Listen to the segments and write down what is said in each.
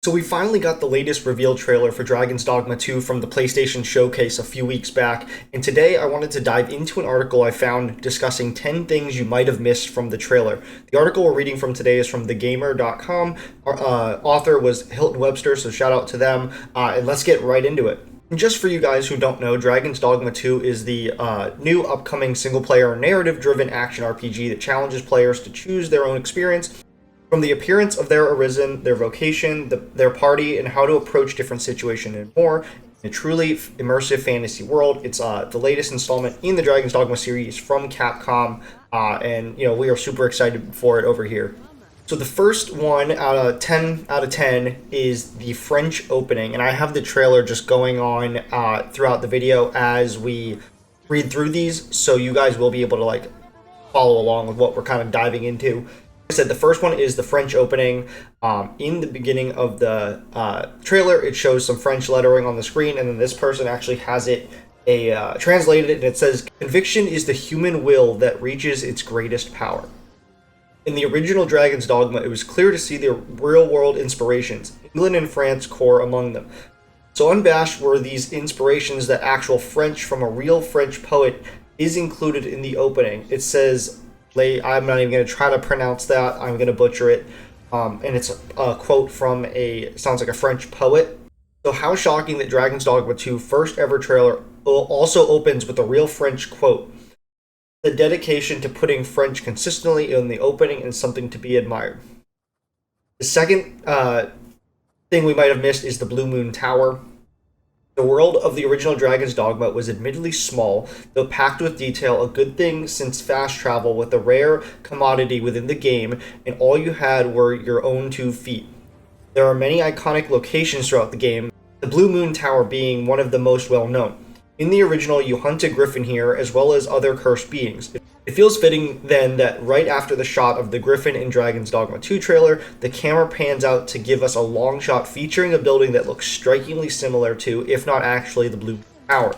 So we finally got the latest reveal trailer for Dragons Dogma 2 from the PlayStation Showcase a few weeks back, and today I wanted to dive into an article I found discussing 10 things you might have missed from the trailer. The article we're reading from today is from thegamer.com. Our author was Hilton Webster, so shout out to them, and let's get right into it. And just for you guys who don't know, Dragons Dogma 2 is the new upcoming single-player narrative-driven action RPG that challenges players to choose their own experience from the appearance of their arisen, their vocation, their party, and how to approach different situations and more. In a truly immersive fantasy world. It's the latest installment in the Dragons Dogma series from Capcom, and we are super excited for it over here. So the first one out of 10 is the French opening, and I have the trailer just going on throughout the video as we read through these, so you guys will be able to follow along with what we're kind of diving into. I said the first one is the French opening. In the beginning of the trailer, it shows some French lettering on the screen, and then this person actually has it translated, and it says, "Conviction is the human will that reaches its greatest power." In the original Dragon's Dogma, it was clear to see the real-world inspirations, England and France core among them. So unabashed were these inspirations that actual French from a real French poet is included in the opening. It says, I'm not even going to try to pronounce that. I'm going to butcher it. And it's a quote from sounds like a French poet. So how shocking that Dragon's Dogma 2 first ever trailer also opens with a real French quote. The dedication to putting French consistently in the opening is something to be admired. The second thing we might have missed is the Blue Moon Tower. The world of the original Dragon's Dogma was admittedly small, though packed with detail, a good thing since fast travel was a rare commodity within the game, and all you had were your own 2 feet. There are many iconic locations throughout the game, the Blue Moon Tower being one of the most well-known. In the original, you hunt a griffin here, as well as other cursed beings. It feels fitting, then, that right after the shot of the griffin in Dragon's Dogma 2 trailer, the camera pans out to give us a long shot featuring a building that looks strikingly similar to, if not actually, the Blue Tower.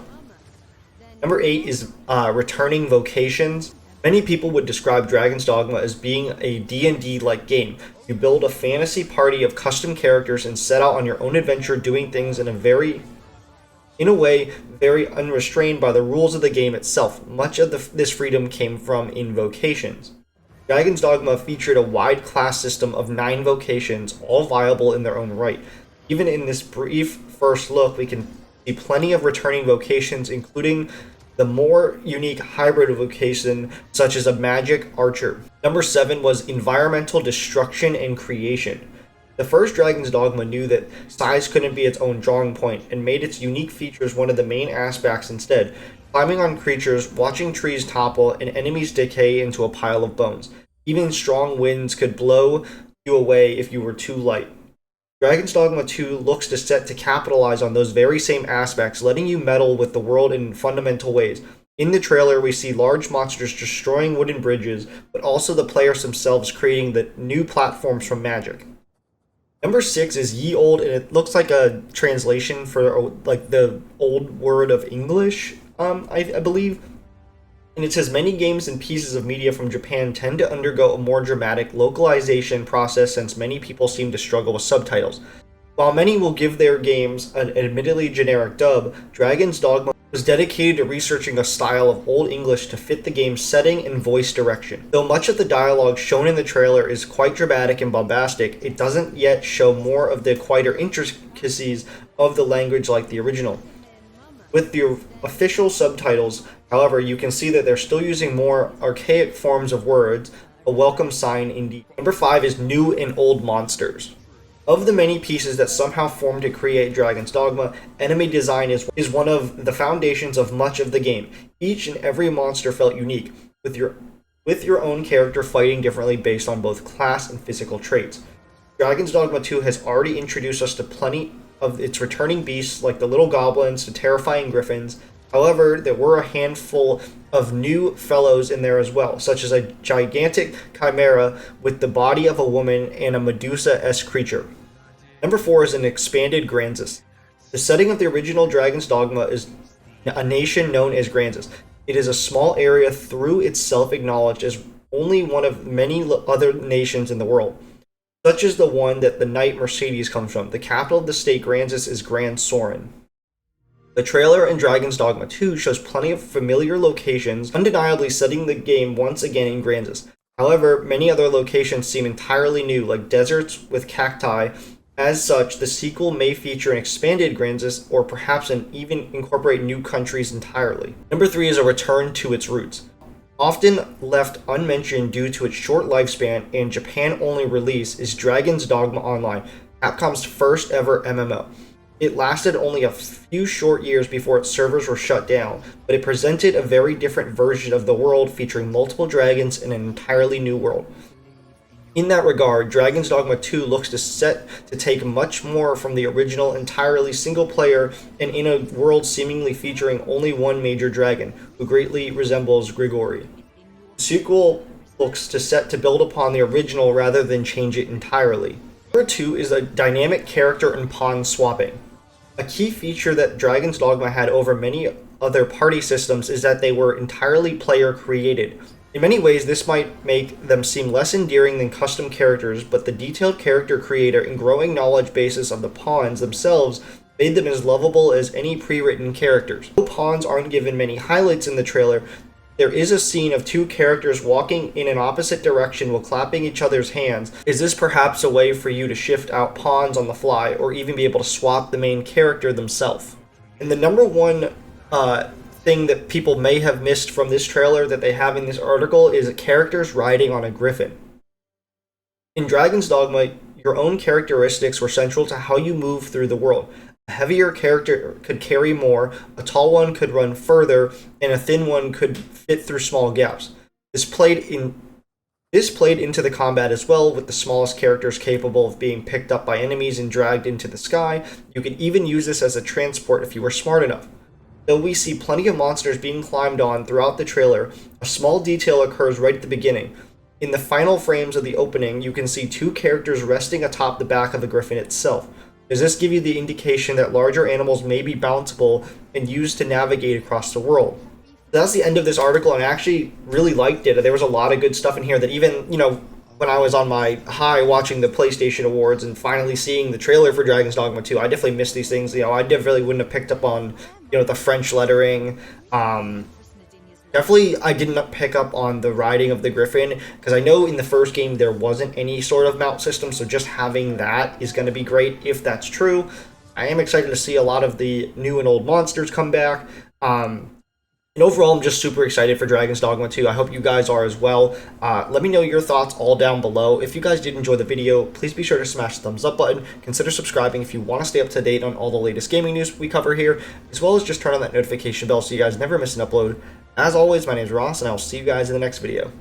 Number 8 is returning vocations. Many people would describe Dragon's Dogma as being a D&D-like game. You build a fantasy party of custom characters and set out on your own adventure doing things in a way very unrestrained by the rules of the game itself. Much of this freedom came from invocations. Dragon's Dogma featured a wide class system of 9 vocations, all viable in their own right. Even in this brief first look, we can see plenty of returning vocations, including the more unique hybrid vocation, such as a magic archer. Number 7 was environmental destruction and creation. The first Dragon's Dogma knew that size couldn't be its own drawing point, and made its unique features one of the main aspects instead. Climbing on creatures, watching trees topple, and enemies decay into a pile of bones. Even strong winds could blow you away if you were too light. Dragon's Dogma 2 looks set to capitalize on those very same aspects, letting you meddle with the world in fundamental ways. In the trailer, we see large monsters destroying wooden bridges, but also the players themselves creating the new platforms from magic. Number 6 is Ye Olde, and it looks like a translation for the old word of English, I believe. And it says many games and pieces of media from Japan tend to undergo a more dramatic localization process since many people seem to struggle with subtitles. While many will give their games an admittedly generic dub, Dragon's Dogma was dedicated to researching a style of Old English to fit the game's setting and voice direction. Though much of the dialogue shown in the trailer is quite dramatic and bombastic, it doesn't yet show more of the quieter intricacies of the language like the original. With the official subtitles, however, you can see that they're still using more archaic forms of words, a welcome sign indeed. Number 5 is new and old monsters. Of the many pieces that somehow formed to create Dragon's Dogma, enemy design is one of the foundations of much of the game. Each and every monster felt unique, with your own character fighting differently based on both class and physical traits. Dragon's Dogma 2 has already introduced us to plenty of its returning beasts, like the little goblins to terrifying griffins. However, there were a handful of new fellows in there as well, such as a gigantic chimera with the body of a woman and a Medusa-esque creature. Number 4 is an expanded Granzis. The setting of the original Dragon's Dogma is a nation known as Granzis. It is a small area through itself acknowledged as only one of many other nations in the world. such as the one that the Knight Mercedes comes from. The capital of the state Gransis is Grand Soren. The trailer in Dragons Dogma 2 shows plenty of familiar locations, undeniably setting the game once again in Gransis. However, many other locations seem entirely new, like deserts with cacti. As such, the sequel may feature an expanded Gransis, or perhaps even incorporate new countries entirely. Number 3 is a return to its roots. Often left unmentioned due to its short lifespan and Japan-only release is Dragons Dogma Online, Capcom's first ever MMO. It lasted only a few short years before its servers were shut down, but it presented a very different version of the world featuring multiple dragons in an entirely new world. In that regard, Dragons Dogma 2 looks to take much more from the original entirely single player and in a world seemingly featuring only one major dragon, who greatly resembles Grigori. The sequel looks to build upon the original rather than change it entirely. Number 2 is a dynamic character and pawn swapping. A key feature that Dragon's Dogma had over many other party systems is that they were entirely player created. In many ways, this might make them seem less endearing than custom characters, but the detailed character creator and growing knowledge basis of the pawns themselves made them as lovable as any pre-written characters. Though pawns aren't given many highlights in the trailer, there is a scene of two characters walking in an opposite direction while clapping each other's hands. Is this perhaps a way for you to shift out pawns on the fly, or even be able to swap the main character themselves? And the number one thing that people may have missed from this trailer that they have in this article is characters riding on a griffin. In Dragon's Dogma, your own characteristics were central to how you move through the world. A heavier character could carry more, a tall one could run further, and a thin one could fit through small gaps. This played into the combat as well, with the smallest characters capable of being picked up by enemies and dragged into the sky. You could even use this as a transport if you were smart enough. Though we see plenty of monsters being climbed on throughout the trailer, a small detail occurs right at the beginning. In the final frames of the opening, you can see two characters resting atop the back of the griffin itself. Does this give you the indication that larger animals may be bounceable and used to navigate across the world? That's the end of this article, and I actually really liked it. There was a lot of good stuff in here that even, when I was on my high watching the PlayStation Awards and finally seeing the trailer for Dragon's Dogma 2, I definitely missed these things. I definitely wouldn't have picked up on, the French lettering. Definitely, I did not pick up on the riding of the griffin, because I know in the first game there wasn't any sort of mount system, so just having that is going to be great if that's true. I am excited to see a lot of the new and old monsters come back. And overall, I'm just super excited for Dragon's Dogma 2. I hope you guys are as well. Let me know your thoughts all down below. If you guys did enjoy the video, please be sure to smash the thumbs up button. Consider subscribing if you want to stay up to date on all the latest gaming news we cover here, as well as just turn on that notification bell so you guys never miss an upload. As always, my name is Ross, and I will see you guys in the next video.